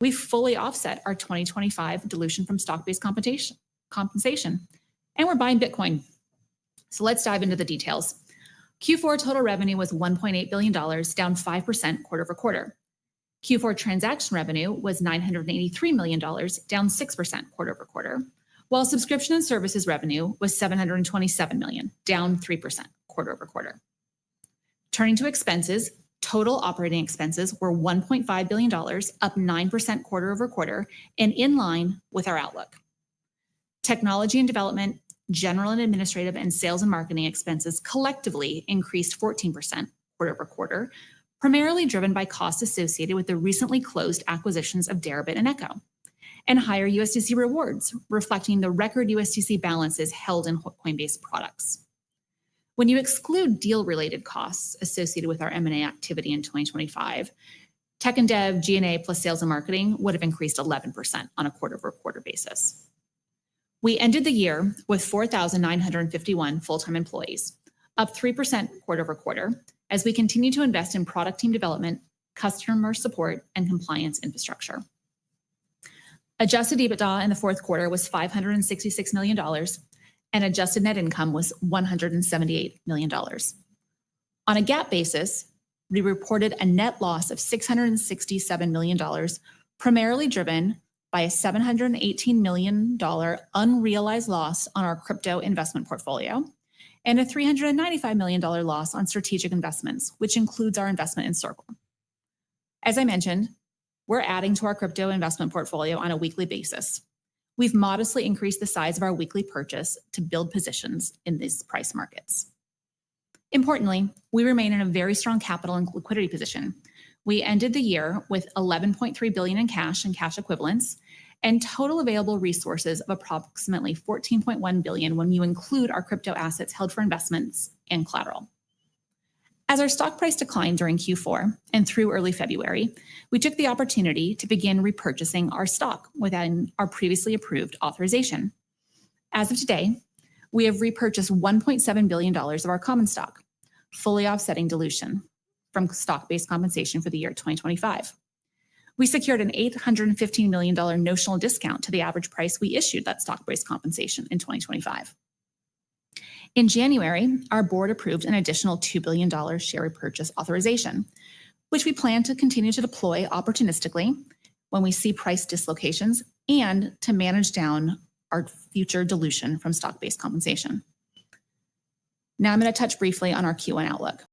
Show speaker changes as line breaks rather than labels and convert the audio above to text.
We fully offset our 2025 dilution from stock-based compensation, and we're buying Bitcoin. So let's dive into the details. Q4 total revenue was $1.8 billion, down 5% quarter over quarter. Q4 transaction revenue was $983 million, down 6% quarter over quarter, while subscription and services revenue was $727 million, down 3% quarter over quarter. Turning to expenses, total operating expenses were $1.5 billion, up 9% quarter over quarter, and in line with our outlook. Technology and development, general and administrative, and sales and marketing expenses collectively increased 14% quarter over quarter, primarily driven by costs associated with the recently closed acquisitions of Deribit and Echo, and higher USDC rewards, reflecting the record USDC balances held in Coinbase products. When you exclude deal-related costs associated with our M&A activity in 2025, tech and dev, G&A plus sales and marketing would have increased 11% on a quarter-over-quarter basis. We ended the year with 4,951 full-time employees, up 3% quarter-over-quarter, as we continue to invest in product team development, customer support, and compliance infrastructure. Adjusted EBITDA in the fourth quarter was $566 million, and adjusted net income was $178 million. On a GAAP basis, we reported a net loss of $667 million, primarily driven by a $718 million unrealized loss on our crypto investment portfolio and a $395 million loss on strategic investments, which includes our investment in Circle. As I mentioned, we're adding to our crypto investment portfolio on a weekly basis. We've modestly increased the size of our weekly purchase to build positions in these price markets. Importantly, we remain in a very strong capital and liquidity position. We ended the year with $11.3 billion in cash and cash equivalents and total available resources of approximately $14.1 billion when you include our crypto assets held for investments and collateral. As our stock price declined during Q4 and through early February, we took the opportunity to begin repurchasing our stock within our previously approved authorization. As of today, we have repurchased $1.7 billion of our common stock, fully offsetting dilution from stock-based compensation for the year 2025. We secured an $815 million notional discount to the average price we issued that stock-based compensation in 2025. In January, our board approved an additional $2 billion share repurchase authorization, which we plan to continue to deploy opportunistically when we see price dislocations and to manage down our future dilution from stock-based compensation. Now I'm going to touch briefly on our Q1 outlook.